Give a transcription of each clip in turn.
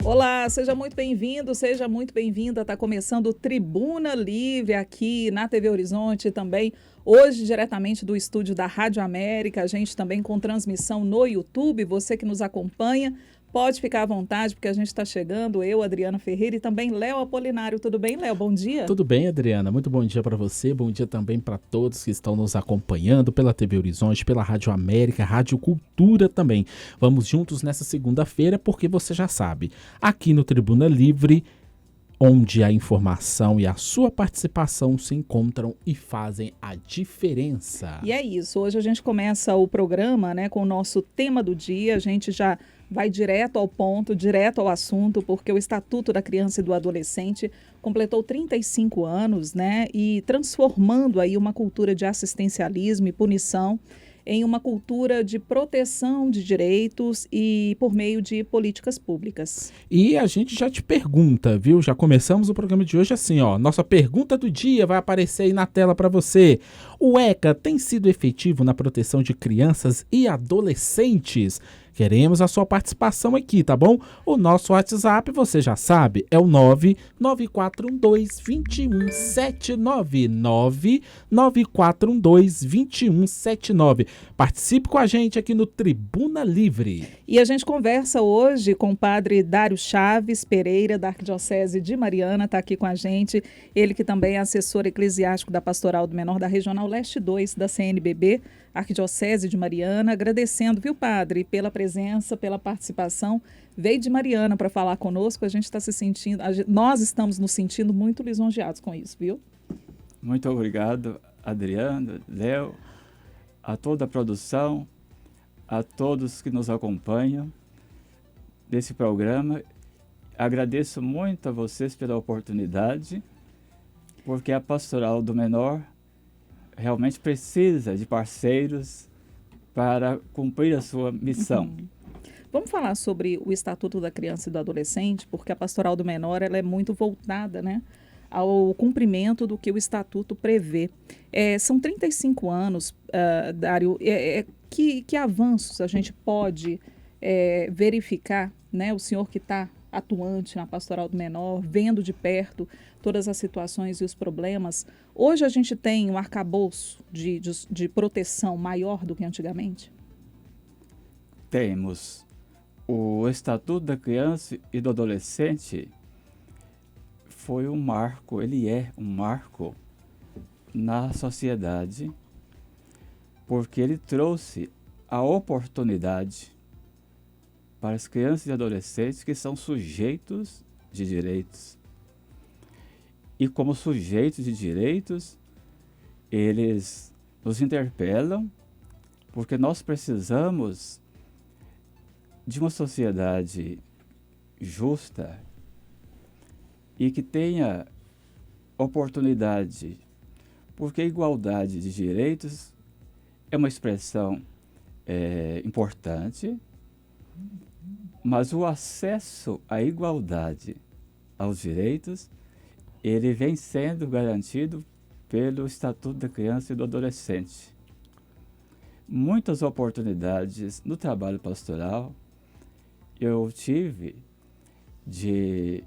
Olá, seja muito bem-vindo, seja muito bem-vinda. Está começando o Tribuna Livre aqui na TV Horizonte também. Hoje, diretamente do estúdio da Rádio América, a gente também com transmissão no YouTube. Você que nos acompanha, pode ficar à vontade, porque a gente está chegando. Eu, Adriana Ferreira e também Léo Apolinário. Tudo bem, Léo? Bom dia. Tudo bem, Adriana? Muito bom dia para você, bom dia também para todos que estão nos acompanhando pela TV Horizonte, pela Rádio América, Rádio Cultura também. Vamos juntos nessa segunda-feira, porque você já sabe, aqui no Tribuna Livre, onde a informação e a sua participação se encontram e fazem a diferença. E é isso, hoje a gente começa o programa, né, com o nosso tema do dia. A gente já vai direto ao ponto, direto ao assunto, porque o Estatuto da Criança e do Adolescente completou 35 anos, né, e transformando aí uma cultura de assistencialismo e punição em uma cultura de proteção de direitos e por meio de políticas públicas. E a gente já te pergunta, viu? Já começamos o programa de hoje assim, ó. Nossa pergunta do dia vai aparecer aí na tela para você. O ECA tem sido efetivo na proteção de crianças e adolescentes? Queremos a sua participação aqui, tá bom? O nosso WhatsApp, você já sabe, é o 99412-2179. 99412-2179. Participe com a gente aqui no Tribuna Livre. E a gente conversa hoje com o padre Dário Chaves Pereira, da Arquidiocese de Mariana, está aqui com a gente. Ele que também é assessor eclesiástico da Pastoral do Menor da Regional Leste 2 da CNBB, Arquidiocese de Mariana. Agradecendo, viu, padre, pela presença, pela participação. Veio de Mariana para falar conosco, a gente está se sentindo, nós estamos nos sentindo muito lisonjeados com isso, viu? Muito obrigado, Adriano, Léo, a toda a produção, a todos que nos acompanham desse programa. Agradeço muito a vocês pela oportunidade, porque a Pastoral do Menor realmente precisa de parceiros para cumprir a sua missão. Vamos falar sobre o Estatuto da Criança e do Adolescente, porque a Pastoral do Menor ela é muito voltada, né, ao cumprimento do que o Estatuto prevê. São 35 anos, Dário, que avanços a gente pode verificar, né, o senhor que está atuante na Pastoral do Menor, vendo de perto todas as situações e os problemas. Hoje a gente tem um arcabouço de proteção maior do que antigamente? Temos o Estatuto da Criança e do Adolescente. Foi um marco, ele é um marco na sociedade, porque ele trouxe a oportunidade para as crianças e adolescentes que são sujeitos de direitos. E como sujeitos de direitos, eles nos interpelam, porque nós precisamos de uma sociedade justa e que tenha oportunidade, porque a igualdade de direitos é uma expressão importante, mas o acesso à igualdade aos direitos, ele vem sendo garantido pelo Estatuto da Criança e do Adolescente. Muitas oportunidades no trabalho pastoral eu tive de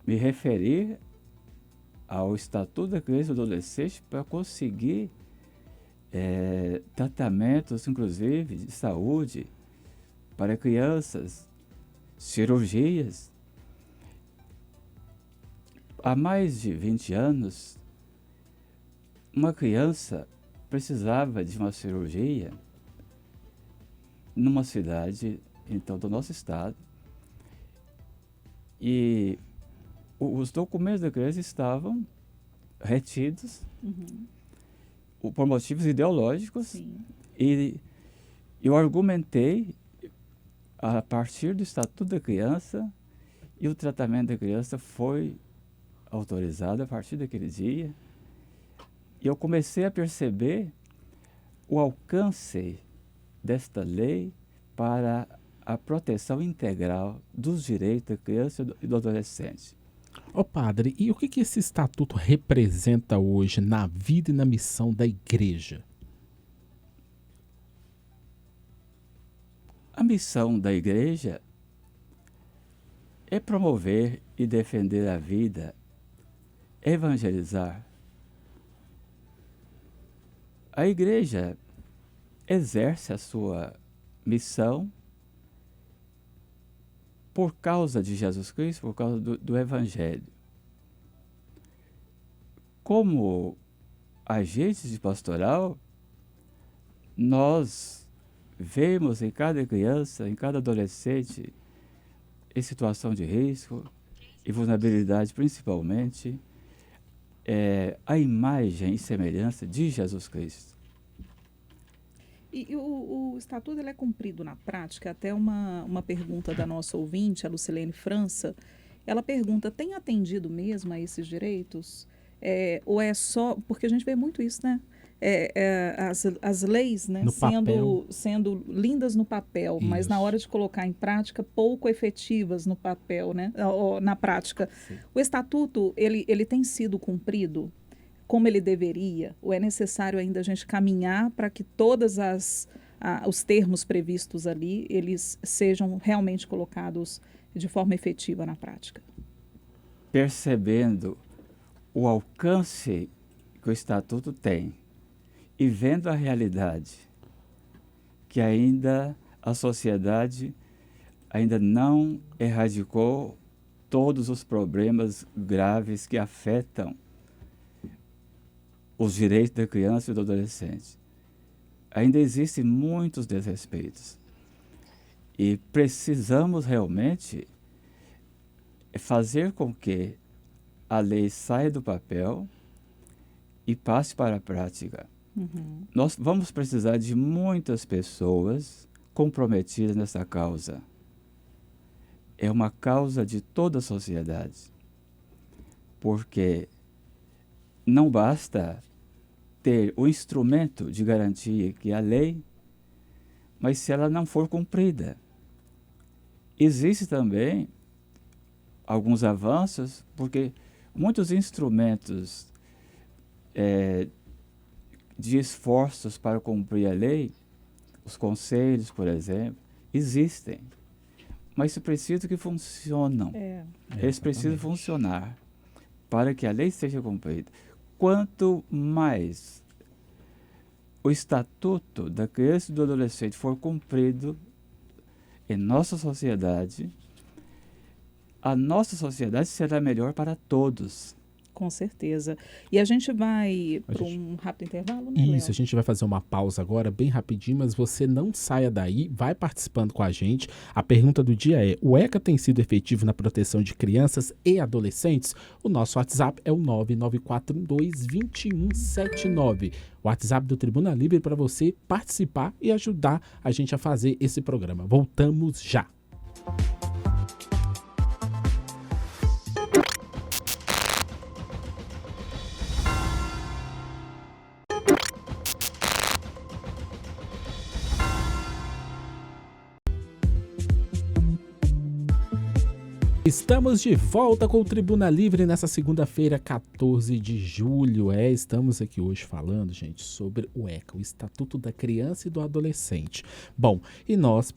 me referir ao Estatuto da Criança e do Adolescente para conseguir tratamentos, inclusive, de saúde para crianças, cirurgias. Há mais de 20 anos, uma criança precisava de uma cirurgia numa cidade, então, do nosso estado, e os documentos da criança estavam retidos por motivos ideológicos. Sim. E eu argumentei a partir do Estatuto da Criança, e o tratamento da criança foi autorizado a partir daquele dia. E eu comecei a perceber o alcance desta lei para a proteção integral dos direitos da criança e do adolescente. Ô padre, e o que esse estatuto representa hoje na vida e na missão da igreja? A missão da igreja é promover e defender a vida, evangelizar. A igreja exerce a sua missão por causa de Jesus Cristo, por causa do Evangelho. Como agentes de pastoral, nós vemos em cada criança, em cada adolescente, em situação de risco e vulnerabilidade principalmente, a imagem e semelhança de Jesus Cristo. E o estatuto ele é cumprido na prática? Até uma pergunta da nossa ouvinte, a Lucilene França, ela pergunta, tem atendido mesmo a esses direitos? Ou é só, porque a gente vê muito isso, né? As leis, né, No papel. sendo lindas no papel, mas na Isso. hora de colocar em prática, pouco efetivas no papel, né, ou na prática. Sim. O estatuto, ele tem sido cumprido como ele deveria? Ou é necessário ainda a gente caminhar para que todos os termos previstos ali, eles sejam realmente colocados de forma efetiva na prática? Percebendo o alcance que o Estatuto tem e vendo a realidade que ainda a sociedade ainda não erradicou todos os problemas graves que afetam os direitos da criança e do adolescente. Ainda existem muitos desrespeitos. E precisamos realmente fazer com que a lei saia do papel e passe para a prática. Uhum. Nós vamos precisar de muitas pessoas comprometidas nessa causa. É uma causa de toda a sociedade. Porque não basta ter o instrumento de garantia que é a lei, mas se ela não for cumprida. Existem também alguns avanços, porque muitos instrumentos de esforços para cumprir a lei, os conselhos, por exemplo, existem, mas isso precisa que funcionam. Eles precisam Exatamente. funcionar para que a lei seja cumprida. Quanto mais o Estatuto da Criança e do Adolescente for cumprido em nossa sociedade, a nossa sociedade será melhor para todos. Com certeza. E a gente vai para um rápido intervalo, né, Léo? Isso, a gente vai fazer uma pausa agora, bem rapidinho, mas você não saia daí, vai participando com a gente. A pergunta do dia é: o ECA tem sido efetivo na proteção de crianças e adolescentes? O nosso WhatsApp é o 994122179. O WhatsApp do Tribuna Livre para você participar e ajudar a gente a fazer esse programa. Voltamos já. Estamos de volta com o Tribuna Livre nessa segunda-feira, 14 de julho. Estamos aqui hoje falando, gente, sobre o ECA, o Estatuto da Criança e do Adolescente. Bom, e nós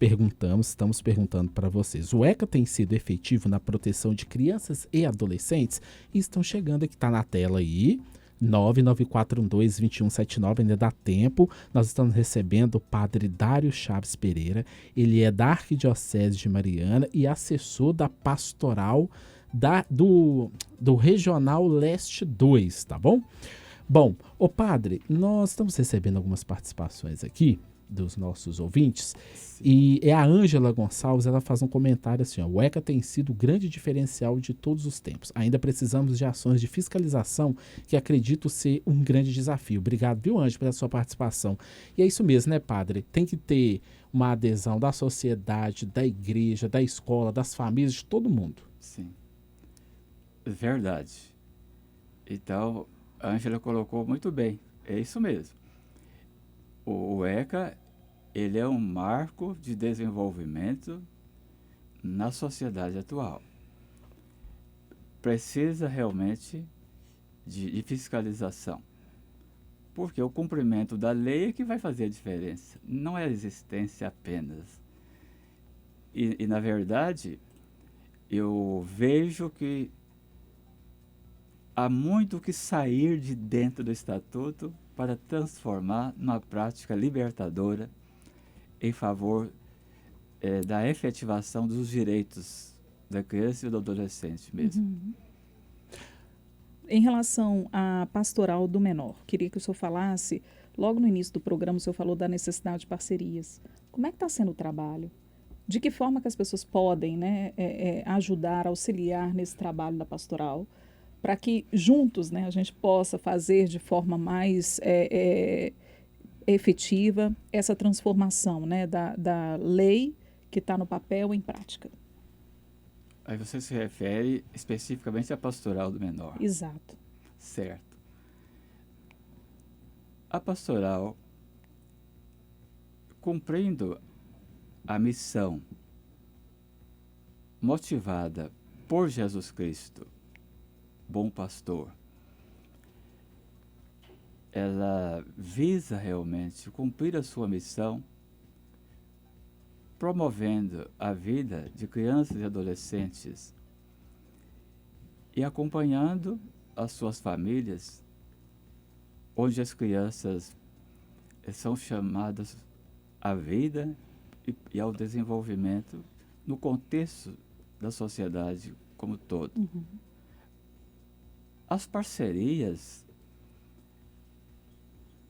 estamos perguntando para vocês, o ECA tem sido efetivo na proteção de crianças e adolescentes? E estão chegando aqui, tá na tela aí, 994122179, ainda dá tempo. Nós estamos recebendo o padre Dário Chaves Pereira. Ele é da Arquidiocese de Mariana e assessor da pastoral do Regional Leste 2, tá bom? Bom, ô padre, nós estamos recebendo algumas participações aqui dos nossos ouvintes. E é a Ângela Gonçalves, ela faz um comentário assim, ó: o ECA tem sido o grande diferencial de todos os tempos. Ainda precisamos de ações de fiscalização que acredito ser um grande desafio. Obrigado, viu, Ângela, pela sua participação. E é isso mesmo, né, padre? Tem que ter uma adesão da sociedade, da igreja, da escola, das famílias, de todo mundo. Sim, verdade. Então, a Ângela colocou muito bem. É isso mesmo. O ECA, ele é um marco de desenvolvimento na sociedade atual. Precisa realmente de fiscalização, porque o cumprimento da lei é que vai fazer a diferença, não é a existência apenas. E na verdade, eu vejo que há muito que sair de dentro do Estatuto para transformar numa prática libertadora em favor da efetivação dos direitos da criança e do adolescente mesmo. Uhum. Em relação à pastoral do menor, queria que o senhor falasse, logo no início do programa o senhor falou da necessidade de parcerias. Como é que está sendo o trabalho? De que forma que as pessoas podem, né, ajudar, auxiliar nesse trabalho da pastoral, para que juntos, né, a gente possa fazer de forma mais efetiva essa transformação, né, da lei que está no papel em prática? Aí você se refere especificamente à pastoral do menor. Exato. Certo. A pastoral, cumprindo a missão motivada por Jesus Cristo, bom pastor, ela visa realmente cumprir a sua missão, promovendo a vida de crianças e adolescentes e acompanhando as suas famílias, onde as crianças são chamadas à vida e ao desenvolvimento no contexto da sociedade como todo. Uhum. As parcerias,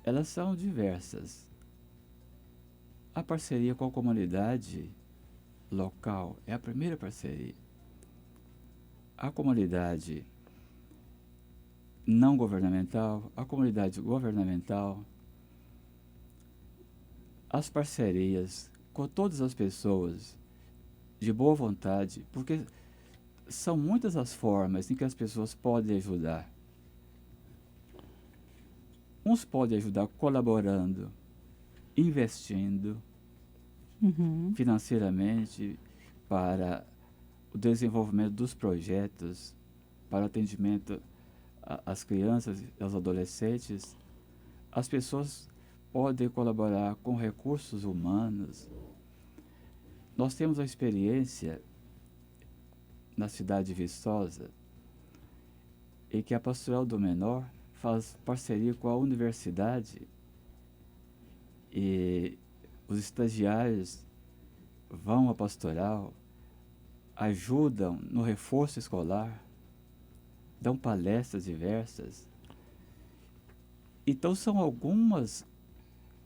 elas são diversas. A parceria com a comunidade local é a primeira parceria. A comunidade não governamental, a comunidade governamental, as parcerias com todas as pessoas de boa vontade, porque são muitas as formas em que as pessoas podem ajudar. Uns podem ajudar colaborando, investindo Uhum. financeiramente para o desenvolvimento dos projetos, para o atendimento às crianças e aos adolescentes. As pessoas podem colaborar com recursos humanos. Nós temos a experiência na cidade de Viçosa, em que a Pastoral do Menor faz parceria com a universidade e os estagiários vão à pastoral, ajudam no reforço escolar, dão palestras diversas. Então são algumas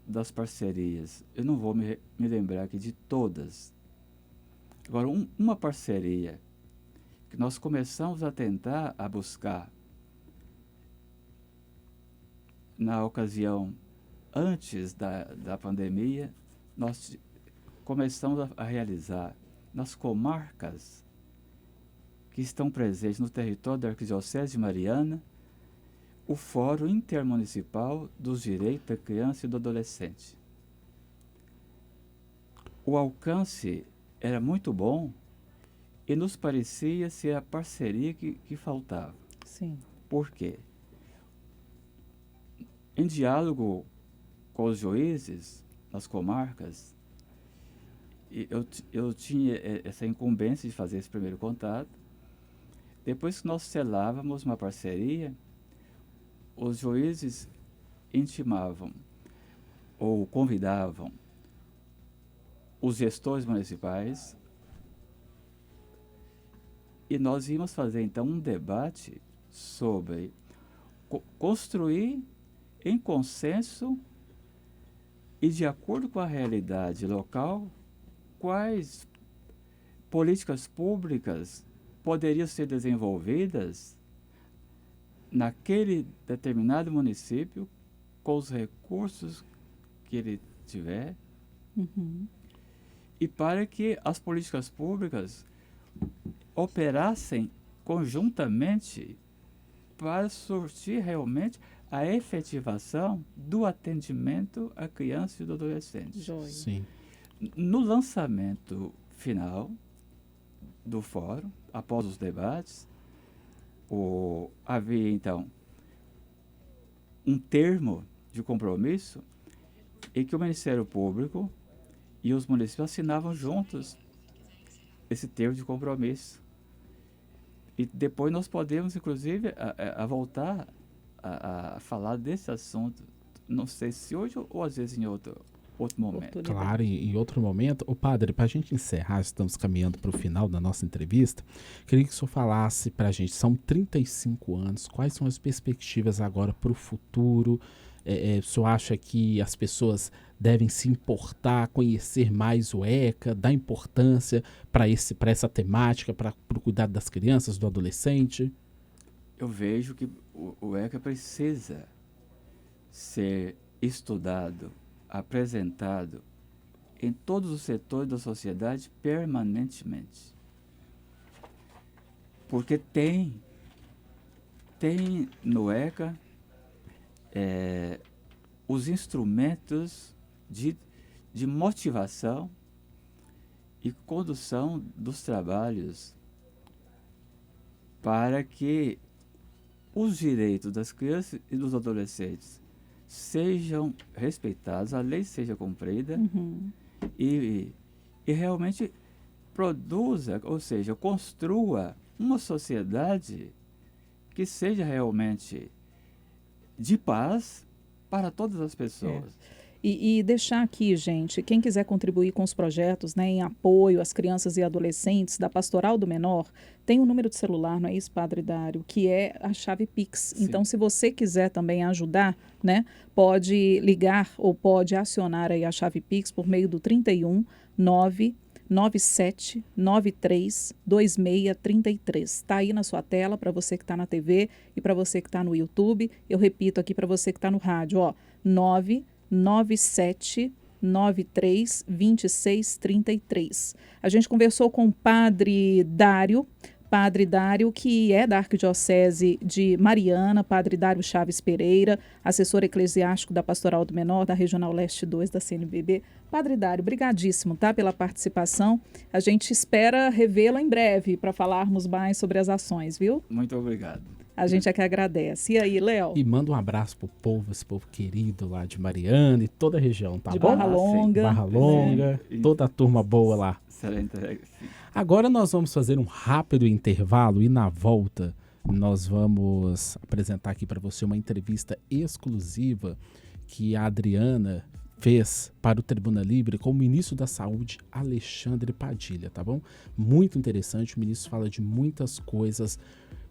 das parcerias. Eu não vou me lembrar aqui de todas. Agora, uma parceria que nós começamos a tentar a buscar na ocasião antes da pandemia, nós começamos a realizar nas comarcas que estão presentes no território da Arquidiocese de Mariana, o Fórum Intermunicipal dos Direitos da Criança e do Adolescente. O alcance era muito bom e nos parecia ser a parceria que faltava. Sim. Por quê? Em diálogo com os juízes nas comarcas, eu tinha essa incumbência de fazer esse primeiro contato. Depois que nós selávamos uma parceria, os juízes intimavam ou convidavam os gestores municipais e nós íamos fazer então um debate sobre construir em consenso e de acordo com a realidade local quais políticas públicas poderiam ser desenvolvidas naquele determinado município com os recursos que ele tiver. Uhum. E para que as políticas públicas operassem conjuntamente para surtir realmente a efetivação do atendimento à criança e do adolescente. Joia. Sim. No lançamento final do fórum, após os debates, havia então um termo de compromisso em que o Ministério Público e os municípios assinavam juntos esse termo de compromisso. E depois nós podemos, inclusive, a voltar a falar desse assunto, não sei se hoje ou às vezes em outro momento. Claro, em outro momento. O padre, para a gente encerrar, estamos caminhando para o final da nossa entrevista, queria que o senhor falasse para a gente, são 35 anos, quais são as perspectivas agora para o futuro? O senhor acha que as pessoas devem se importar, conhecer mais o ECA, dar importância para essa temática, para o cuidado das crianças, do adolescente? Eu vejo que o ECA precisa ser estudado, apresentado em todos os setores da sociedade permanentemente. Porque tem no ECA os instrumentos de motivação e condução dos trabalhos para que os direitos das crianças e dos adolescentes sejam respeitados, a lei seja cumprida e realmente produza, ou seja, construa uma sociedade que seja realmente de paz para todas as pessoas. E deixar aqui, gente, quem quiser contribuir com os projetos, né, em apoio às crianças e adolescentes da Pastoral do Menor, tem um número de celular, não é isso, Padre Dário, que é a chave Pix. Sim. Então, se você quiser também ajudar, né, pode ligar ou pode acionar aí a chave Pix por meio do 31 997 93 2633. Está aí na sua tela para você que está na TV e para você que está no YouTube. Eu repito aqui para você que está no rádio, ó, 997 93 26 33. A gente conversou com o Padre Dário, que é da Arquidiocese de Mariana, Padre Dário Chaves Pereira, assessor eclesiástico da Pastoral do Menor, da Regional Leste 2 da CNBB. Padre Dário, brigadíssimo, tá, pela participação. A gente espera revê-lo em breve para falarmos mais sobre as ações, viu? Muito obrigado. A gente é que agradece. E aí, Léo? E manda um abraço pro povo, esse povo querido lá de Mariana e toda a região, tá de bom? Barra Longa. Barra Longa, toda a turma boa lá. Excelente. Agora nós vamos fazer um rápido intervalo e na volta nós vamos apresentar aqui para você uma entrevista exclusiva que a Adriana fez para o Tribuna Livre com o ministro da Saúde, Alexandre Padilha, tá bom? Muito interessante, o ministro fala de muitas coisas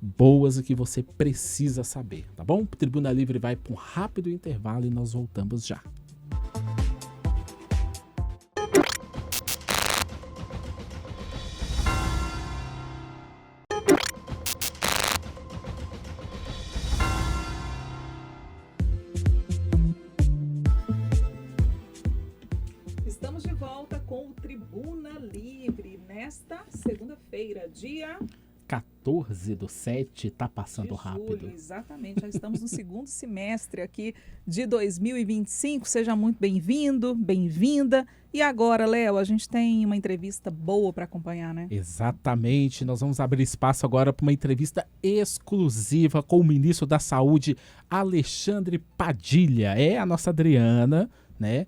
boas que você precisa saber, tá bom? O Tribuna Livre vai para um rápido intervalo e nós voltamos já. Estamos de volta com o Tribuna Livre nesta segunda-feira, dia 14/7, tá passando rápido. Julho, exatamente, já estamos no segundo semestre aqui de 2025. Seja muito bem-vindo, bem-vinda. E agora, Léo, a gente tem uma entrevista boa para acompanhar, né? Exatamente, nós vamos abrir espaço agora para uma entrevista exclusiva com o ministro da Saúde, Alexandre Padilha. É a nossa Adriana, né?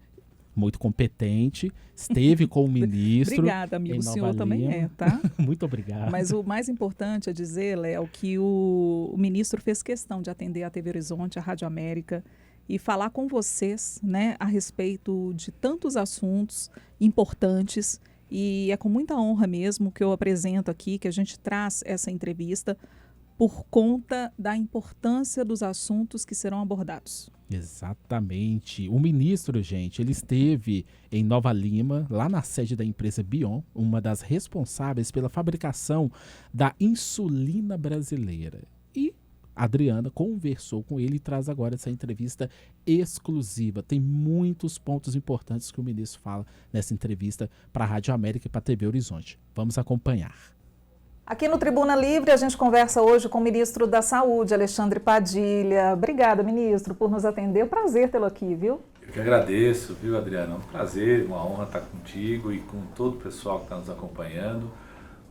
Muito competente, esteve com o ministro. Obrigada, amigo. O senhor também é, tá? Muito obrigado. Mas o mais importante é dizer, Léo, que o ministro fez questão de atender a TV Horizonte, a Rádio América, e falar com vocês, né, a respeito de tantos assuntos importantes. E é com muita honra mesmo que eu apresento aqui, que a gente traz essa entrevista por conta da importância dos assuntos que serão abordados. Exatamente. O ministro, gente, ele esteve em Nova Lima, lá na sede da empresa Bion, uma das responsáveis pela fabricação da insulina brasileira. E a Adriana conversou com ele e traz agora essa entrevista exclusiva. Tem muitos pontos importantes que o ministro fala nessa entrevista para a Rádio América e para a TV Horizonte. Vamos acompanhar. Aqui no Tribuna Livre, a gente conversa hoje com o ministro da Saúde, Alexandre Padilha. Obrigada, ministro, por nos atender. É um prazer tê-lo aqui, viu? Eu que agradeço, viu, Adriana? É um prazer, uma honra estar contigo e com todo o pessoal que está nos acompanhando.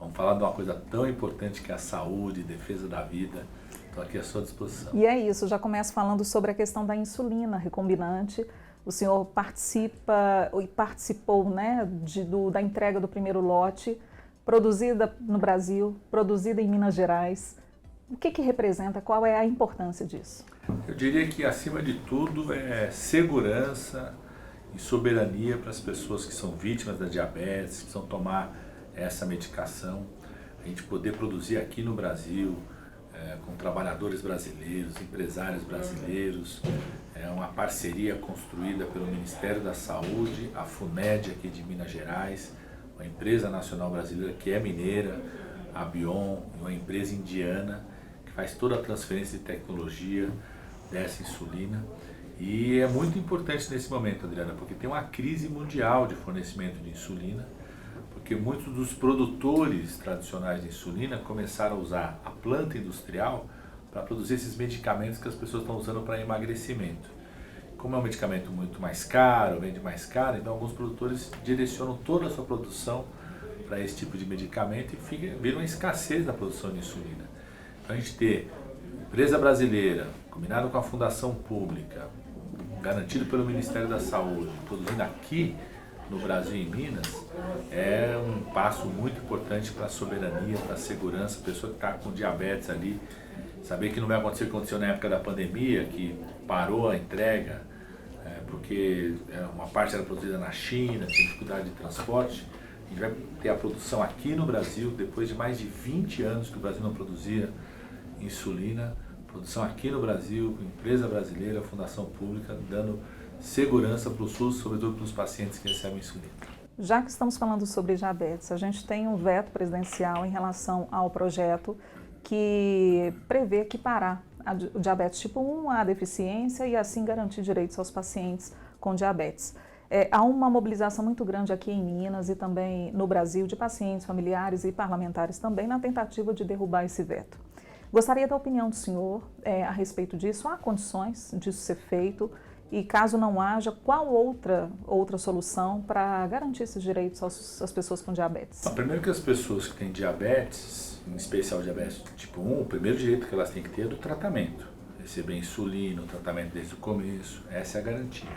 Vamos falar de uma coisa tão importante que é a saúde, defesa da vida. Estou aqui à sua disposição. E é isso, já começo falando sobre a questão da insulina recombinante. O senhor participou, né, da entrega do primeiro lote produzida no Brasil, produzida em Minas Gerais. O que representa? Qual é a importância disso? Eu diria que, acima de tudo, é segurança e soberania para as pessoas que são vítimas da diabetes, que precisam tomar essa medicação. A gente poder produzir aqui no Brasil, com trabalhadores brasileiros, empresários brasileiros, é uma parceria construída pelo Ministério da Saúde, a FUNED aqui de Minas Gerais, uma empresa nacional brasileira que é mineira, a Bion, uma empresa indiana, que faz toda a transferência de tecnologia dessa insulina. E é muito importante nesse momento, Adriana, porque tem uma crise mundial de fornecimento de insulina, porque muitos dos produtores tradicionais de insulina começaram a usar a planta industrial para produzir esses medicamentos que as pessoas estão usando para emagrecimento. Como é um medicamento muito mais caro, vende mais caro, então alguns produtores direcionam toda a sua produção para esse tipo de medicamento e vira uma escassez da produção de insulina. Então a gente ter empresa brasileira, combinado com a fundação pública, garantido pelo Ministério da Saúde, produzindo aqui no Brasil e em Minas, é um passo muito importante para a soberania, para a segurança. A pessoa que está com diabetes ali, saber que não vai acontecer o que aconteceu na época da pandemia, que parou a entrega, porque uma parte era produzida na China, tinha dificuldade de transporte. A gente vai ter a produção aqui no Brasil, depois de mais de 20 anos que o Brasil não produzia insulina, produção aqui no Brasil, empresa brasileira, fundação pública, dando segurança para o SUS, sobretudo para os pacientes que recebem insulina. Já que estamos falando sobre diabetes, a gente tem um veto presidencial em relação ao projeto que prevê equiparar o diabetes tipo 1 à deficiência e assim garantir direitos aos pacientes com diabetes. Há uma mobilização muito grande aqui em Minas e também no Brasil de pacientes, familiares e parlamentares também na tentativa de derrubar esse veto. Gostaria da opinião do senhor a respeito disso. Há condições disso ser feito? E caso não haja, qual outra solução para garantir esses direitos às pessoas com diabetes? Primeiro que as pessoas que têm diabetes, em especial diabetes tipo 1, o primeiro direito que elas têm que ter é do tratamento. Receber insulina, o tratamento desde o começo, essa é a garantia.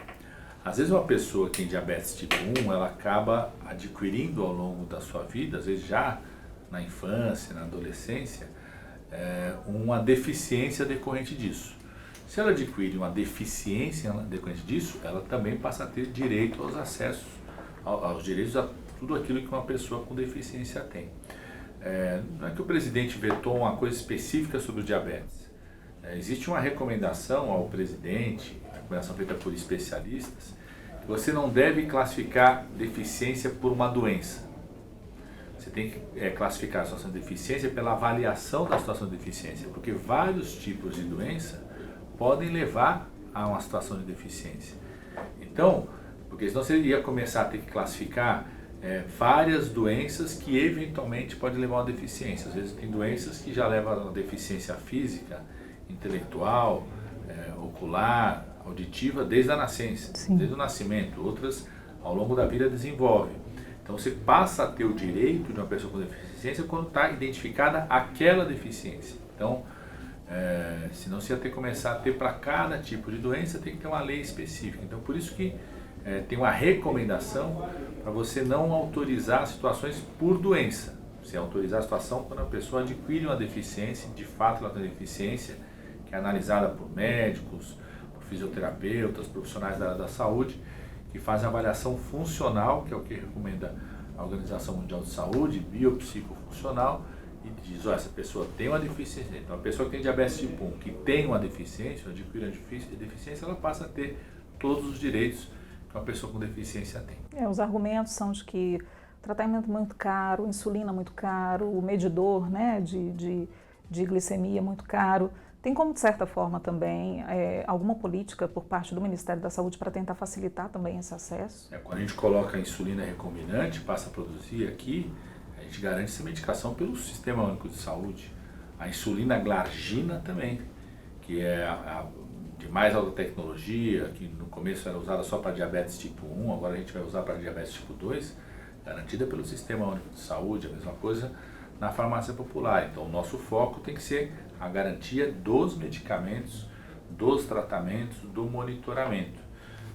Às vezes uma pessoa que tem diabetes tipo 1, ela acaba adquirindo ao longo da sua vida, às vezes já na infância, na adolescência, uma deficiência decorrente disso. Se ela adquire uma deficiência decorrente disso, ela também passa a ter direito aos acessos, aos direitos a tudo aquilo que uma pessoa com deficiência tem. Não é que o presidente vetou uma coisa específica sobre o diabetes. Existe uma recomendação ao presidente, recomendação feita por especialistas, que você não deve classificar deficiência por uma doença. Você tem que classificar a situação de deficiência pela avaliação da situação de deficiência, porque vários tipos de doença podem levar a uma situação de deficiência. Então, porque senão você ia começar a ter que classificar várias doenças que eventualmente podem levar a uma deficiência. Às vezes tem doenças que já levam a uma deficiência física, intelectual, ocular, auditiva, desde a nascença, desde o nascimento. Outras, ao longo da vida, desenvolvem. Então você passa a ter o direito de uma pessoa com deficiência quando está identificada aquela deficiência. Então, senão você ia ter que começar a ter para cada tipo de doença, tem que ter uma lei específica. Então por isso que tem uma recomendação para você não autorizar situações por doença. Você autorizar a situação quando a pessoa adquire uma deficiência, de fato ela tem deficiência, que é analisada por médicos, por fisioterapeutas, profissionais da área da saúde, que fazem a avaliação funcional, que é o que recomenda a Organização Mundial de Saúde, biopsicofuncional, e diz, essa pessoa tem uma deficiência. Então a pessoa que tem diabetes tipo 1, que tem uma deficiência, adquire uma deficiência, ela passa a ter todos os direitos que uma pessoa com deficiência tem. Os argumentos são de que tratamento muito caro, insulina muito caro, o medidor, né, de glicemia muito caro. Tem como, de certa forma, também alguma política por parte do Ministério da Saúde para tentar facilitar também esse acesso? Quando a gente coloca a insulina recombinante, passa a produzir aqui, a gente garante essa medicação pelo Sistema Único de Saúde. A insulina glargina também, que é a de mais alta tecnologia, que no começo era usada só para diabetes tipo 1, agora a gente vai usar para diabetes tipo 2, garantida pelo Sistema Único de Saúde, a mesma coisa na farmácia popular. Então o nosso foco tem que ser a garantia dos medicamentos, dos tratamentos, do monitoramento.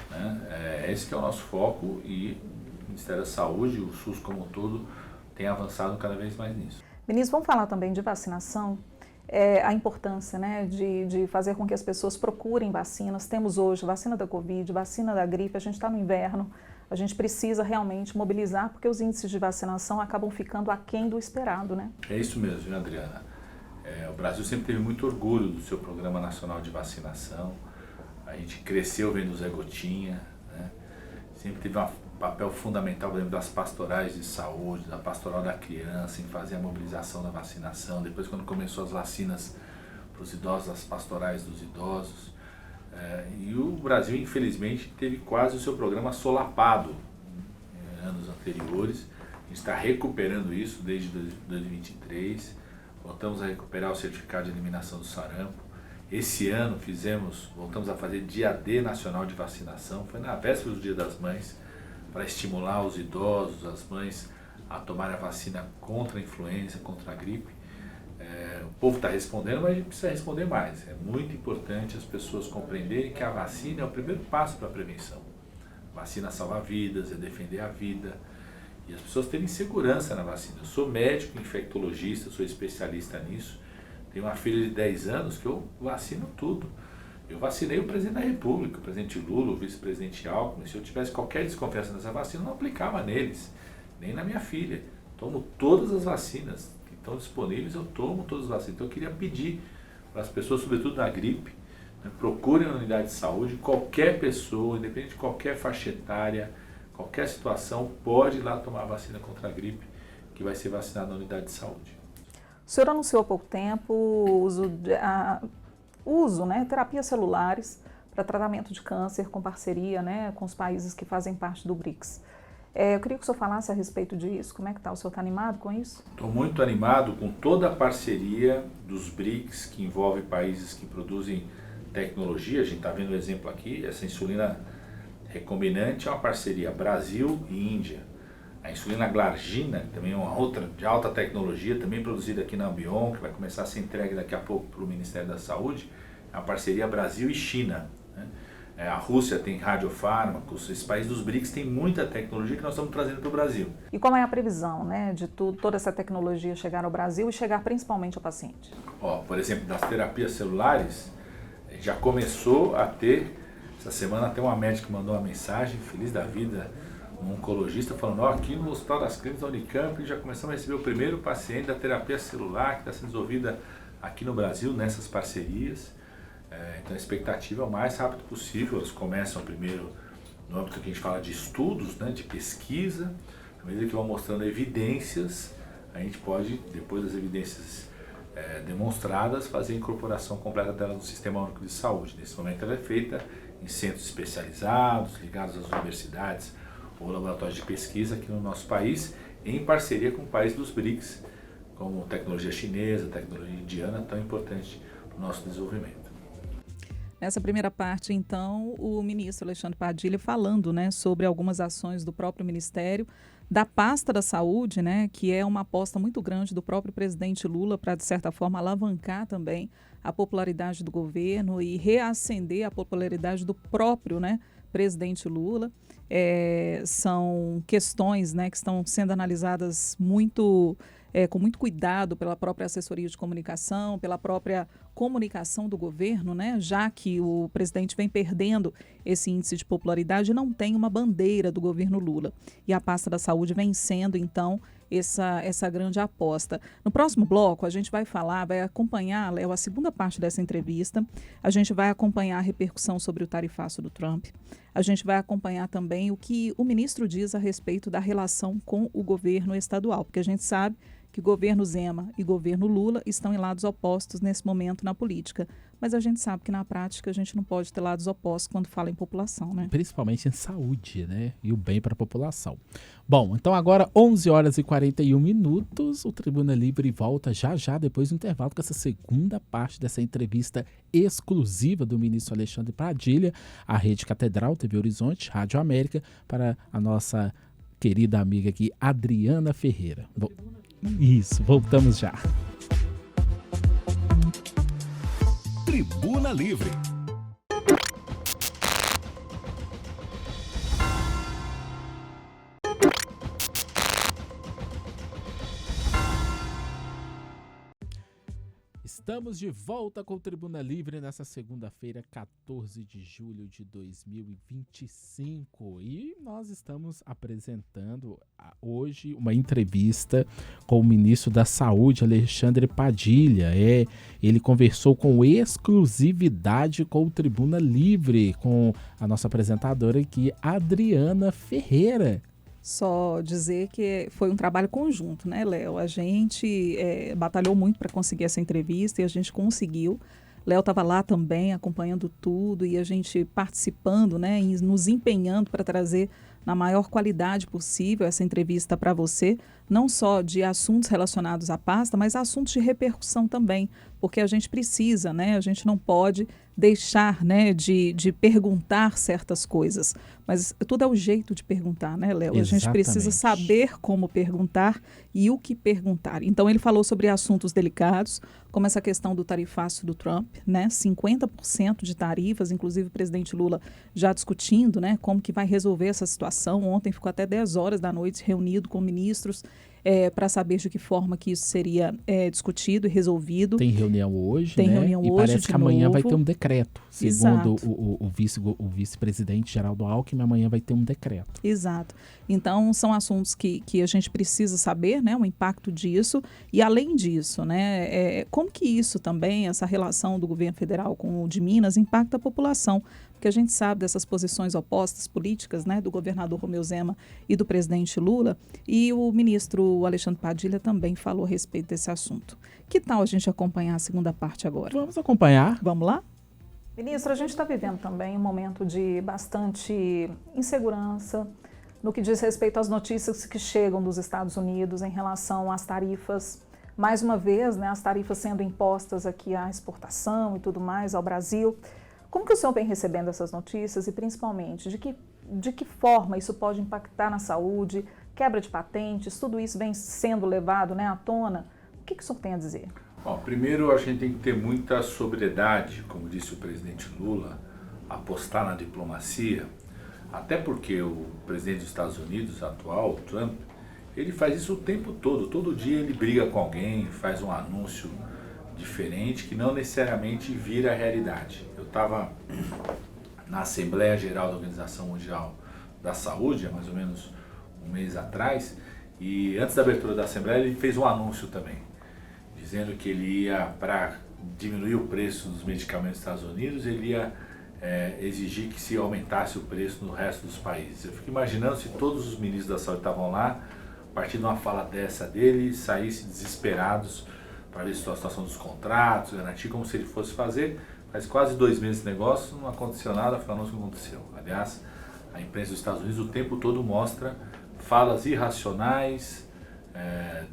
Né? Esse que é o nosso foco e o Ministério da Saúde, o SUS como um todo, tem avançado cada vez mais nisso. Ministro, vamos falar também de vacinação, a importância, né, de fazer com que as pessoas procurem vacinas. Temos hoje vacina da Covid, vacina da gripe, a gente está no inverno, a gente precisa realmente mobilizar, porque os índices de vacinação acabam ficando aquém do esperado, né? É isso mesmo, viu, Adriana? O Brasil sempre teve muito orgulho do seu Programa Nacional de Vacinação, a gente cresceu vendo o Zé Gotinha, né? Sempre teve um papel fundamental, por exemplo, das pastorais de saúde, da pastoral da criança, em fazer a mobilização da vacinação. Depois, quando começou as vacinas para os idosos, as pastorais dos idosos. E o Brasil, infelizmente, teve quase o seu programa solapado em anos anteriores. A gente está recuperando isso desde 2023. Voltamos a recuperar o certificado de eliminação do sarampo. Esse ano voltamos a fazer Dia D Nacional de Vacinação. Foi na véspera do Dia das Mães, para estimular os idosos, as mães, a tomarem a vacina contra a influenza, contra a gripe. O povo está respondendo, mas a gente precisa responder mais. É muito importante as pessoas compreenderem que a vacina é o primeiro passo para a prevenção. A vacina salva vidas, é defender a vida. E as pessoas terem segurança na vacina. Eu sou médico, infectologista, sou especialista nisso. Tenho uma filha de 10 anos que eu vacino tudo. Eu vacinei o presidente da República, o presidente Lula, o vice-presidente Alckmin. Se eu tivesse qualquer desconfiança nessa vacina, eu não aplicava neles, nem na minha filha. Tomo todas as vacinas que estão disponíveis, eu tomo todas as vacinas. Então eu queria pedir para as pessoas, sobretudo na gripe, né, procurem a unidade de saúde. Qualquer pessoa, independente de qualquer faixa etária, qualquer situação, pode ir lá tomar a vacina contra a gripe, que vai ser vacinada na unidade de saúde. O senhor anunciou há pouco tempo o uso, né, terapias celulares para tratamento de câncer com parceria, né, com os países que fazem parte do BRICS. Eu queria que o senhor falasse a respeito disso. Como é que está? O senhor está animado com isso? Estou muito animado com toda a parceria dos BRICS, que envolve países que produzem tecnologia. A gente está vendo o exemplo aqui, essa insulina recombinante é uma parceria Brasil e Índia. A insulina glargina, que também é uma outra de alta tecnologia, também produzida aqui na Ambion, que vai começar a ser entregue daqui a pouco para o Ministério da Saúde, é uma parceria Brasil e China, né? A Rússia tem radiofármacos, esses países dos BRICS têm muita tecnologia que nós estamos trazendo para o Brasil. E como é a previsão, né, de toda essa tecnologia chegar ao Brasil e chegar principalmente ao paciente? Por exemplo, das terapias celulares, já começou a ter, essa semana até uma médica mandou uma mensagem, feliz da vida, um oncologista falando, aqui no Hospital das Clínicas da Unicamp já começamos a receber o primeiro paciente da terapia celular que está sendo desenvolvida aqui no Brasil, nessas parcerias. Então a expectativa é o mais rápido possível. Elas começam primeiro no âmbito que a gente fala de estudos, né, de pesquisa. À medida que vão mostrando evidências, a gente pode, depois das evidências demonstradas, fazer a incorporação completa dela no Sistema Único de Saúde. Nesse momento ela é feita em centros especializados, ligados às universidades ou laboratórios de pesquisa aqui no nosso país, em parceria com países dos BRICS, como tecnologia chinesa, tecnologia indiana, tão importante para o nosso desenvolvimento. Nessa primeira parte, então, o ministro Alexandre Padilha falando, né, sobre algumas ações do próprio Ministério, da pasta da saúde, né, que é uma aposta muito grande do próprio presidente Lula para, de certa forma, alavancar também a popularidade do governo e reacender a popularidade do próprio, né, presidente Lula. São questões, né, que estão sendo analisadas com muito cuidado pela própria assessoria de comunicação, pela própria comunicação do governo, né, já que o presidente vem perdendo esse índice de popularidade e não tem uma bandeira do governo Lula. E a pasta da saúde vem sendo, então, essa grande aposta. No próximo bloco, a gente vai acompanhar, Léo, a segunda parte dessa entrevista. A gente vai acompanhar a repercussão sobre o tarifaço do Trump. A gente vai acompanhar também o que o ministro diz a respeito da relação com o governo estadual, porque a gente sabe que o governo Zema e o governo Lula estão em lados opostos nesse momento na política. Mas a gente sabe que na prática a gente não pode ter lados opostos quando fala em população, né? Principalmente em saúde, né? E o bem para a população. Bom, então agora 11 horas e 41 minutos, o Tribuna Livre volta já depois do intervalo com essa segunda parte dessa entrevista exclusiva do ministro Alexandre Padilha, à Rede Catedral, TV Horizonte, Rádio América, para a nossa querida amiga aqui, Adriana Ferreira. Isso, voltamos já. Tribuna Livre. Estamos de volta com o Tribuna Livre nessa segunda-feira, 14 de julho de 2025. E nós estamos apresentando hoje uma entrevista com o ministro da Saúde, Alexandre Padilha. Ele conversou com exclusividade com o Tribuna Livre, com a nossa apresentadora aqui, Adriana Ferreira. Só dizer que foi um trabalho conjunto, né, Léo? A gente batalhou muito para conseguir essa entrevista e a gente conseguiu. Léo estava lá também acompanhando tudo e a gente participando, né, e nos empenhando para trazer na maior qualidade possível essa entrevista para você, não só de assuntos relacionados à pasta, mas assuntos de repercussão também, porque a gente precisa, né, a gente não pode deixar, né, de perguntar certas coisas, mas tudo é o jeito de perguntar, né, Léo? A gente precisa saber como perguntar e o que perguntar. Então ele falou sobre assuntos delicados, como essa questão do tarifaço do Trump, né, 50% de tarifas, inclusive o presidente Lula já discutindo, né, como que vai resolver essa situação. Ontem ficou até 10 horas da noite reunido com ministros para saber de que forma que isso seria discutido e resolvido. Tem reunião hoje, Tem né? reunião e hoje, parece que amanhã vai ter um decreto. Segundo Exato. o vice-presidente Geraldo Alckmin, amanhã vai ter um decreto. Exato. Então, são assuntos que a gente precisa saber, né, o impacto disso. E, além disso, né, como que isso também, essa relação do governo federal com o de Minas, impacta a população? Porque a gente sabe dessas posições opostas políticas, né, do governador Romeu Zema e do presidente Lula. E o ministro Alexandre Padilha também falou a respeito desse assunto. Que tal a gente acompanhar a segunda parte agora? Vamos acompanhar. Vamos lá? Ministro, a gente está vivendo também um momento de bastante insegurança no que diz respeito às notícias que chegam dos Estados Unidos em relação às tarifas. Mais uma vez, né, as tarifas sendo impostas aqui à exportação e tudo mais ao Brasil. Como que o senhor vem recebendo essas notícias e, principalmente, de que forma isso pode impactar na saúde, quebra de patentes, tudo isso vem sendo levado, né, à tona? O que o senhor tem a dizer? Bom, primeiro a gente tem que ter muita sobriedade, como disse o presidente Lula, apostar na diplomacia, até porque o presidente dos Estados Unidos atual, Trump, ele faz isso o tempo todo dia ele briga com alguém, faz um anúncio diferente que não necessariamente vira realidade. Eu estava na Assembleia Geral da Organização Mundial da Saúde, há mais ou menos um mês atrás, e antes da abertura da Assembleia ele fez um anúncio também, dizendo que ele ia, para diminuir o preço dos medicamentos dos Estados Unidos, ele ia exigir que se aumentasse o preço no resto dos países. Eu fico imaginando se todos os ministros da saúde estavam lá, a partir de uma fala dessa dele, saíssem desesperados para ver a situação dos contratos, garantir como se ele fosse fazer. Faz quase 2 meses de negócio, não aconteceu nada, foi um anúncio que não aconteceu. Aliás, a imprensa dos Estados Unidos o tempo todo mostra falas irracionais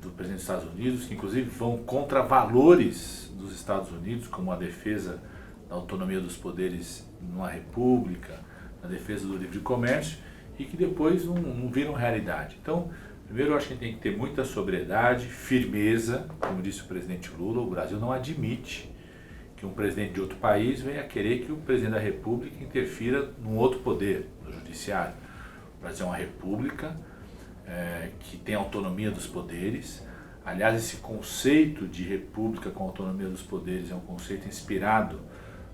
do presidente dos Estados Unidos, que inclusive vão contra valores dos Estados Unidos, como a defesa da autonomia dos poderes numa república, a defesa do livre comércio, e que depois não viram realidade. Então, primeiro, eu acho que a gente tem que ter muita sobriedade, firmeza, como disse o presidente Lula. O Brasil não admite que um presidente de outro país venha querer que o presidente da República interfira num outro poder, no judiciário. O Brasil é uma república que tem autonomia dos poderes. Aliás, esse conceito de república com autonomia dos poderes é um conceito inspirado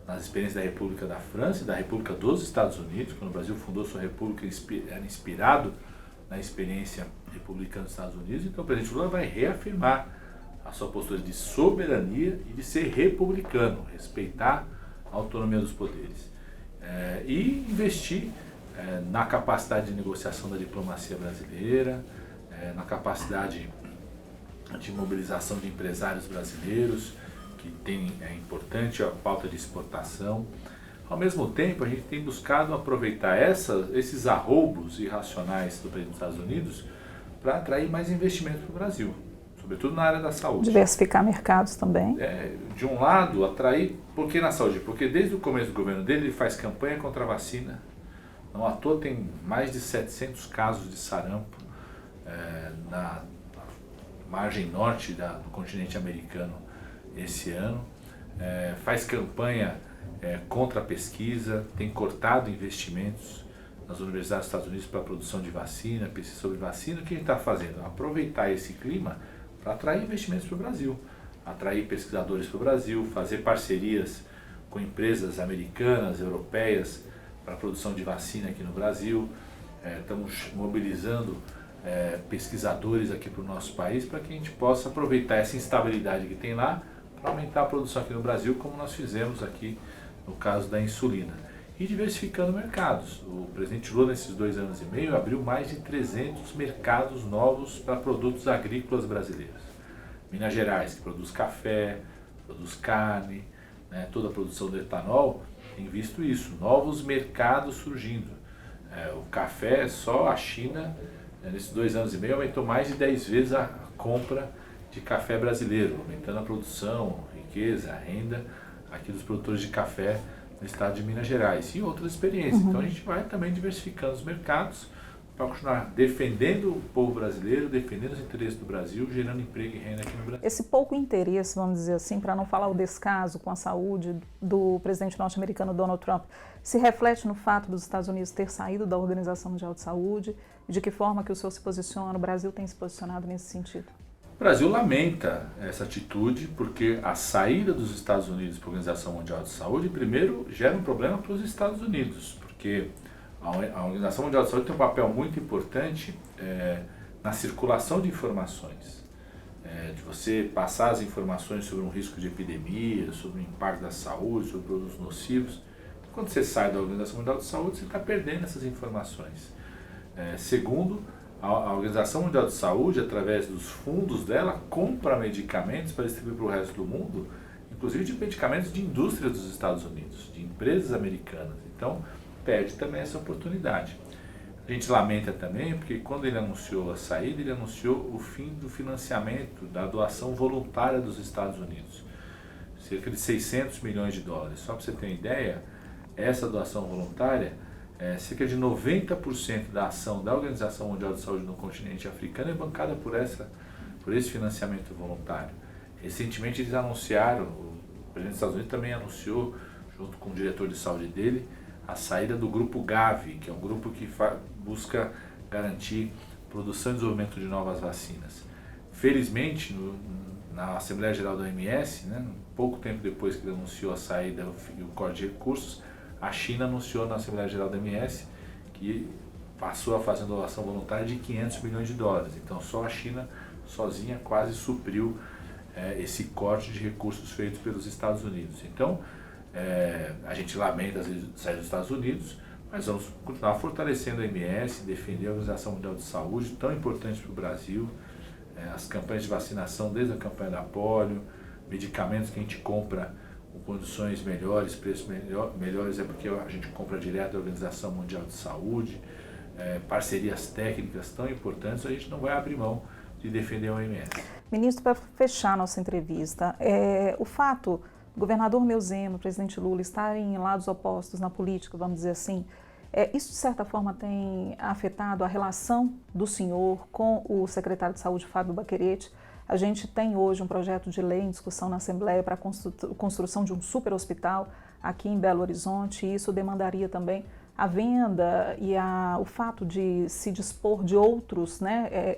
nas experiências da República da França e da República dos Estados Unidos. Quando o Brasil fundou sua república, era inspirado na experiência republicana dos Estados Unidos. Então o presidente Lula vai reafirmar a sua postura de soberania e de ser republicano, respeitar a autonomia dos poderes e investir na capacidade de negociação da diplomacia brasileira, na capacidade de mobilização de empresários brasileiros, que é importante a pauta de exportação. Ao mesmo tempo, a gente tem buscado aproveitar esses arroubos irracionais do presidente dos Estados Unidos para atrair mais investimentos para o Brasil, sobretudo na área da saúde. Diversificar mercados também. De um lado, atrair, por que na saúde? Porque desde o começo do governo dele, ele faz campanha contra a vacina. Não à toa tem mais de 700 casos de sarampo na margem norte do continente americano esse ano. Faz campanha contra a pesquisa, tem cortado investimentos nas universidades dos Estados Unidos para a produção de vacina, pesquisa sobre vacina. O que a gente está fazendo? Aproveitar esse clima para atrair investimentos para o Brasil. atrair pesquisadores para o Brasil, fazer parcerias com empresas americanas, europeias, para a produção de vacina aqui no Brasil. Estamos mobilizando pesquisadores aqui para o nosso país para que a gente possa aproveitar essa instabilidade que tem lá para aumentar a produção aqui no Brasil, como nós fizemos aqui no caso da insulina. E diversificando mercados. O presidente Lula, nesses 2 anos e meio, abriu mais de 300 mercados novos para produtos agrícolas brasileiros. Minas Gerais, que produz café, produz carne, né, toda a produção do etanol, tem visto isso, novos mercados surgindo. O café, só a China, nesses 2 anos e meio, aumentou mais de 10 vezes a compra de café brasileiro, aumentando a produção, riqueza, a renda aqui dos produtores de café no estado de Minas Gerais e outras experiências. Então a gente vai também diversificando os mercados para continuar defendendo o povo brasileiro, defendendo os interesses do Brasil, gerando emprego e renda aqui no Brasil. Esse pouco interesse, vamos dizer assim, para não falar o descaso com a saúde do presidente norte-americano Donald Trump, se reflete no fato dos Estados Unidos ter saído da Organização Mundial de Saúde? De que forma que o senhor se posiciona, o Brasil tem se posicionado nesse sentido? O Brasil lamenta essa atitude porque a saída dos Estados Unidos para a Organização Mundial de Saúde, primeiro, gera um problema para os Estados Unidos, porque a Organização Mundial de Saúde tem um papel muito importante na circulação de informações, de você passar as informações sobre um risco de epidemia, sobre o impacto da saúde, sobre produtos nocivos. Quando você sai da Organização Mundial de Saúde, você está perdendo essas informações. Segundo, a Organização Mundial de Saúde, através dos fundos dela, compra medicamentos para distribuir para o resto do mundo, inclusive de medicamentos de indústria dos Estados Unidos, de empresas americanas. Então, perde também essa oportunidade. A gente lamenta também porque quando ele anunciou a saída, ele anunciou o fim do financiamento da doação voluntária dos Estados Unidos. Cerca de 600 milhões de dólares. Só para você ter uma ideia, essa doação voluntária, cerca de 90% da ação da Organização Mundial de Saúde no continente africano é bancada por esse financiamento voluntário. Recentemente eles anunciaram, o presidente dos Estados Unidos também anunciou, junto com o diretor de saúde dele, a saída do grupo Gavi, que é um grupo que busca garantir produção e desenvolvimento de novas vacinas. Felizmente, na Assembleia Geral da OMS, pouco tempo depois que ele anunciou a saída e o corte de recursos, a China anunciou na Assembleia Geral da OMS que passou a fazer uma doação voluntária de 500 milhões de dólares. Então, só a China sozinha quase supriu esse corte de recursos feitos pelos Estados Unidos. Então, a gente lamenta as saídas dos Estados Unidos, mas vamos continuar fortalecendo a OMS, defender a Organização Mundial de Saúde, tão importante para o Brasil, as campanhas de vacinação, desde a campanha da polio, medicamentos que a gente compra com condições melhores, preços melhores, é porque a gente compra direto da Organização Mundial de Saúde, parcerias técnicas tão importantes, a gente não vai abrir mão de defender a OMS. Ministro, para fechar nossa entrevista, o fato do governador Romeu Zema, o presidente Lula, estarem em lados opostos na política, vamos dizer assim, isso de certa forma tem afetado a relação do senhor com o secretário de Saúde, Fábio Baquerete? A gente tem hoje um projeto de lei em discussão na Assembleia para a construção de um super hospital aqui em Belo Horizonte, e isso demandaria também a venda e o fato de se dispor de outros,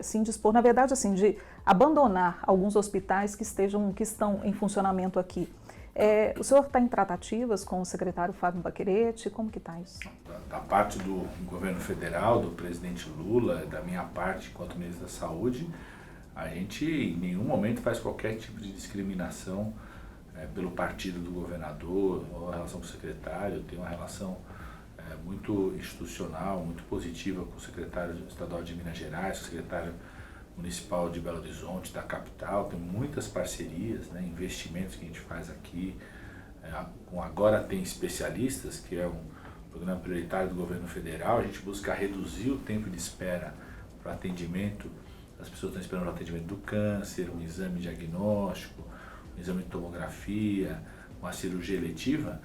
se dispor, na verdade, assim, de abandonar alguns hospitais que estão em funcionamento aqui. O senhor está em tratativas com o secretário Fábio Baquerete? Como que está isso? Da parte do governo federal, do presidente Lula, da minha parte enquanto ministro da Saúde, a gente em nenhum momento faz qualquer tipo de discriminação pelo partido do governador ou a relação com o secretário. Tem uma relação muito institucional, muito positiva com o secretário estadual de Minas Gerais, com o secretário municipal de Belo Horizonte, da capital. Tem muitas parcerias, investimentos que a gente faz aqui. Agora tem especialistas, que é um programa prioritário do governo federal. A gente busca reduzir o tempo de espera para atendimento. As pessoas estão esperando o atendimento do câncer, um exame diagnóstico, um exame de tomografia, uma cirurgia eletiva.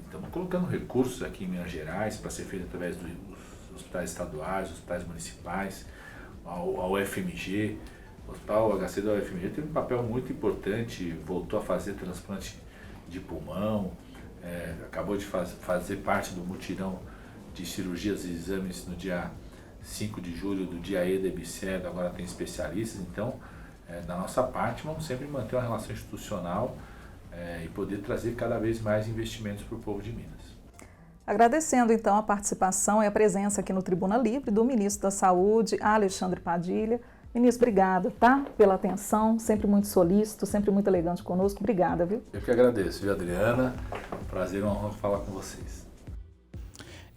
Estamos colocando recursos aqui em Minas Gerais para ser feito através dos hospitais estaduais, hospitais municipais, a UFMG. O Hospital HC da UFMG teve um papel muito importante, voltou a fazer transplante de pulmão, acabou de fazer parte do mutirão de cirurgias e exames no dia 5 de julho, do dia E da EBSERDO, agora tem especialistas. Então, da nossa parte, vamos sempre manter uma relação institucional e poder trazer cada vez mais investimentos para o povo de Minas. Agradecendo, então, a participação e a presença aqui no Tribuna Livre do Ministro da Saúde, Alexandre Padilha. Ministro, obrigada, tá? Pela atenção, sempre muito solícito, sempre muito elegante conosco. Obrigada, viu? Eu que agradeço, viu, Adriana? Prazer e uma honra falar com vocês.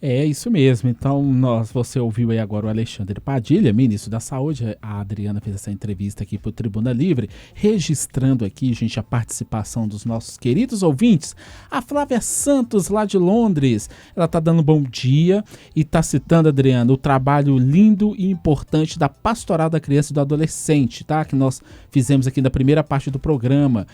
É isso mesmo, então você ouviu aí agora o Alexandre Padilha, ministro da Saúde. A Adriana fez essa entrevista aqui para o Tribuna Livre, registrando aqui, gente, a participação dos nossos queridos ouvintes. A Flávia Santos, lá de Londres, ela tá dando bom dia e tá citando, Adriana, o trabalho lindo e importante da Pastoral da Criança e do Adolescente, tá? Que nós fizemos aqui na primeira parte do programa.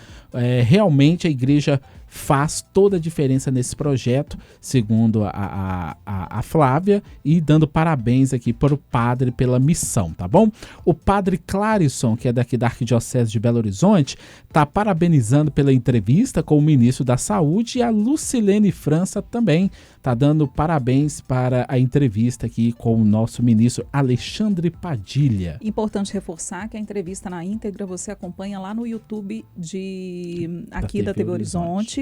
Realmente a igreja faz toda a diferença nesse projeto, segundo a Flávia, e dando parabéns aqui para o padre pela missão, tá bom? O padre Clarison, que é daqui da Arquidiocese de Belo Horizonte, tá parabenizando pela entrevista com o ministro da Saúde, e a Lucilene França também tá dando parabéns para a entrevista aqui com o nosso ministro Alexandre Padilha. Importante reforçar que a entrevista na íntegra você acompanha lá no YouTube aqui da TV Horizonte.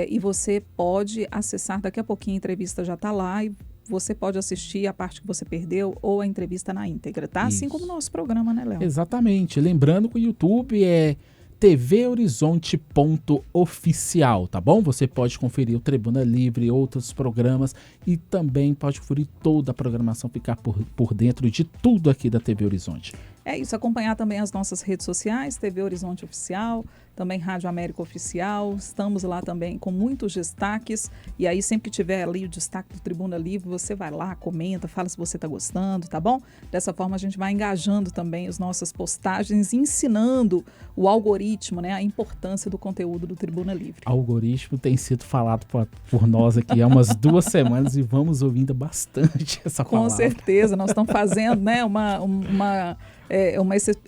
E você pode acessar, daqui a pouquinho a entrevista já está lá, e você pode assistir a parte que você perdeu ou a entrevista na íntegra, tá? Isso. Assim como o nosso programa, né, Léo? Exatamente. Lembrando que o YouTube é tvhorizonte.oficial, tá bom? Você pode conferir o Tribuna Livre, outros programas, e também pode conferir toda a programação, ficar por dentro de tudo aqui da TV Horizonte. É isso, acompanhar também as nossas redes sociais, TV Horizonte Oficial, também Rádio América Oficial. Estamos lá também com muitos destaques, e aí sempre que tiver ali o destaque do Tribuna Livre, você vai lá, comenta, fala se você está gostando, tá bom? Dessa forma a gente vai engajando também as nossas postagens, ensinando o algoritmo, né, a importância do conteúdo do Tribuna Livre. Algoritmo tem sido falado por nós aqui há umas 2 semanas, e vamos ouvindo bastante essa palavra. Com certeza, nós estamos fazendo, né, uma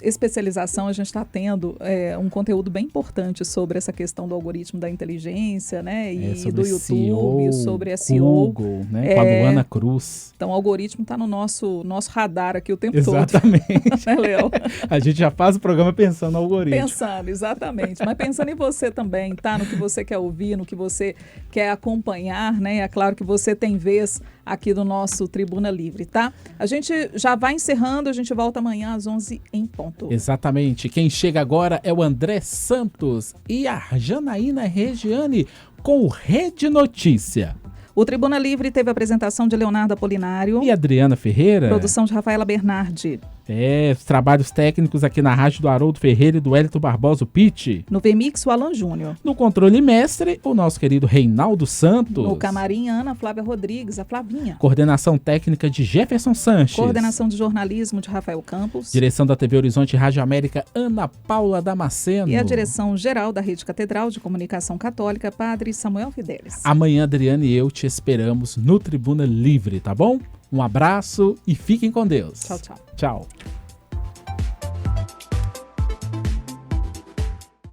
especialização, a gente está tendo um conteúdo bem importante sobre essa questão do algoritmo da inteligência, né, e do YouTube, sobre SEO. Google, né, com a Luana Cruz. Então o algoritmo está no nosso radar aqui o tempo Exatamente. todo. Né, Léo? A gente já faz o programa pensando no algoritmo. Pensando, exatamente. Mas pensando em você também, tá? No que você quer ouvir, no que você quer acompanhar, né? É claro que você tem vez aqui do nosso Tribuna Livre, tá? A gente já vai encerrando, a gente volta amanhã às 11 em ponto. Exatamente. Quem chega agora é o André Santos e a Janaína Regiane com o Rede Notícia. O Tribuna Livre teve a apresentação de Leonardo Apolinário E Adriana Ferreira. Produção de Rafaela Bernardi. Os trabalhos técnicos aqui na rádio do Haroldo Ferreira e do Hélito Barbosa, o Pitt. No VMix, o Alan Júnior. No controle mestre, o nosso querido Reinaldo Santos. No camarim, Ana Flávia Rodrigues, a Flavinha. Coordenação técnica de Jefferson Sanches. Coordenação de jornalismo de Rafael Campos. Direção da TV Horizonte e Rádio América, Ana Paula Damasceno. E a direção geral da Rede Catedral de Comunicação Católica, Padre Samuel Fidelis. Amanhã, Adriana e eu te esperamos no Tribuna Livre, tá bom? Um abraço e fiquem com Deus. Tchau, tchau. Tchau.